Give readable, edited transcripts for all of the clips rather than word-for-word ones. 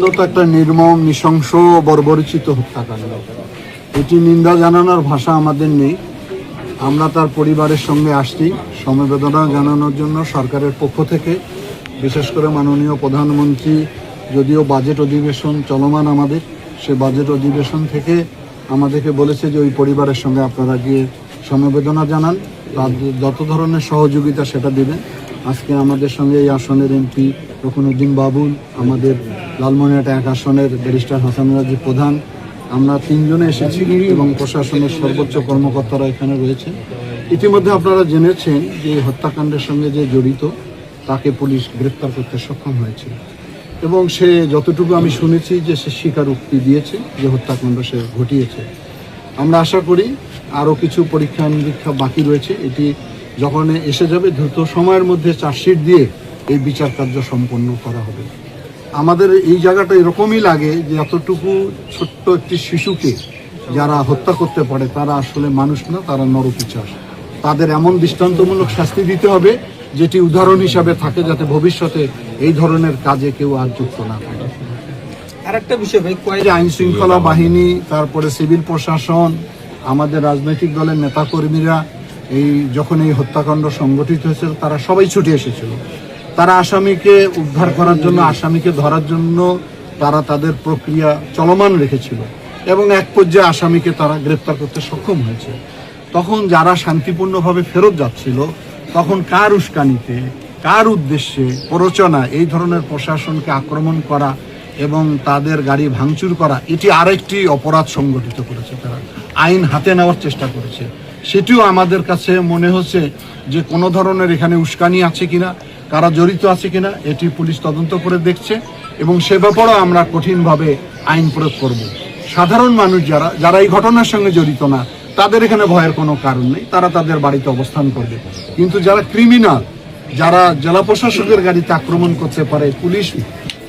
একটা নির্মম নৃশংস বর্বরচিত হত্যাকাণ্ড। এটি নিন্দা জানানোর ভাষা আমাদের নেই। আমরা তার পরিবারের সঙ্গে আসছি সমবেদনা জানানোর জন্য। সরকারের পক্ষ থেকে বিশেষ করে মাননীয় প্রধানমন্ত্রী, যদিও বাজেট অধিবেশন চলমান আমাদের, সে বাজেট অধিবেশন থেকে আমাদেরকে বলেছে যে ওই পরিবারের সঙ্গে আপনারা গিয়ে সমবেদনা জানান, তাদের যত ধরনের সহযোগিতা সেটা দেবেন। আজকে আমাদের সঙ্গে এই আসনের এমপি রকুনুদ্দিন বাবুল, আমাদের লালমনিরহাট 1 আসনের ব্যারিস্টার হাসান রাজি প্রধান, আমরা 3 জনে এসেছি এবং প্রশাসনের সর্বোচ্চ কর্মকর্তারা এখানে রয়েছে। ইতিমধ্যে আপনারা জেনেছেন যে হত্যাকাণ্ডের সঙ্গে যে জড়িত তাকে পুলিশ গ্রেপ্তার করতে সক্ষম হয়েছে এবং সে যতটুকু আমি শুনেছি যে সে স্বীকারোক্তি দিয়েছে যে হত্যাকাণ্ড সে ঘটিয়েছে। আমরা আশা করি আরও কিছু পরীক্ষা নিরীক্ষা বাকি রয়েছে। এটি যখন এসে যাবে দ্রুত সময়ের মধ্যে চার্জশিট দিয়ে এই বিচার কার্য সম্পন্ন করা হবে। আমাদের এই জায়গাটা এরকমই লাগে যে এতটুকু ছোট্ট একটি শিশুকে যারা হত্যা করতে পারে তারা আসলে মানুষ না, তারা নরপিশাচ। তাদের এমন দৃষ্টান্তমূলক শাস্তি দিতে হবে যেটি উদাহরণ হিসাবে থাকে, যাতে ভবিষ্যতে এই ধরনের কাজে কেউ আর যুক্ত না হয়। আরেকটা বিষয় ভাই, আইন শৃঙ্খলা বাহিনী, তারপরে সিভিল প্রশাসন, আমাদের রাজনৈতিক দলের নেতাকর্মীরা যখন এই হত্যাকাণ্ড সংগঠিত হয়েছিল তারা সবাই ছুটে এসেছিল। তারা আসামিকে উদ্ধার করার জন্য, আসামিকে ধরার জন্য তারা তাদের প্রক্রিয়া চলমান রেখেছিল এবং এক পর্যায়ে আসামিকে তারা গ্রেপ্তার করতে সক্ষম হয়েছে। তখন যারা শান্তিপূর্ণভাবে ফেরত যাচ্ছিল তখন কার উস্কানিতে, কার উদ্দেশ্যে, প্ররোচনা এই ধরনের প্রশাসনকে আক্রমণ করা এবং তাদের গাড়ি ভাঙচুর করা, এটি আরেকটি অপরাধ সংগঠিত করেছে। তারা আইন হাতে নেওয়ার চেষ্টা করেছে। সেটিও আমাদের কাছে মনে হচ্ছে যে কোনো ধরনের এখানে উস্কানি আছে কিনা, কারা জড়িত আছে কিনা এটি পুলিশ তদন্ত করে দেখছে এবং সে ব্যাপারেও আমরা কঠিনভাবে আইন প্রয়োগ করব। সাধারণ মানুষ যারা এই ঘটনার সঙ্গে জড়িত না, তাদের এখানে ভয়ের কোনো কারণ নেই, তারা তাদের বাড়িতে অবস্থান করবে। কিন্তু যারা ক্রিমিনাল, যারা জেলা প্রশাসকের গাড়িতে আক্রমণ করতে পারে, পুলিশ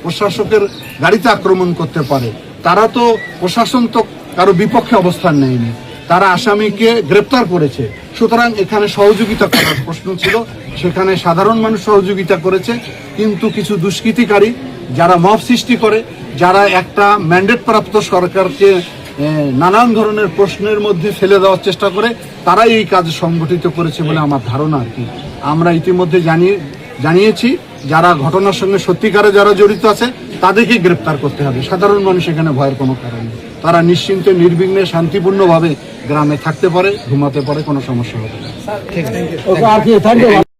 প্রশাসকের গাড়িতে আক্রমণ করতে পারে, তারা তো, প্রশাসন তো কারো বিপক্ষে অবস্থান নেয়নি, তারা আসামিকে গ্রেপ্তার করেছে। সুতরাং এখানে সহযোগিতা করার প্রশ্ন ছিল, সেখানে সাধারণ মানুষ সহযোগিতা করেছে। কিন্তু কিছু দুষ্কৃতিকারী যারা মব সৃষ্টি করে, যারা একটা ম্যান্ডেট প্রাপ্ত সরকারকে নানান ধরনের প্রশ্নের মধ্যে ফেলে দেওয়ার চেষ্টা করে, তারাই এই কাজ সংগঠিত করেছে বলে আমার ধারণা আর কি। আমরা ইতিমধ্যে জানিয়েছি যারা ঘটনার সঙ্গে সত্যিকারে যারা জড়িত আছে তাদেরকে গ্রেপ্তার করতে হবে। সাধারণ মানুষ এখানে ভয়ের কোনো কারণ নেই, তারা নিশ্চিন্তে নির্বিঘ্নে শান্তিপূর্ণভাবে গ্রামে থাকতে পারে, ঘুমাতে পারে, কোনো সমস্যা হবে না।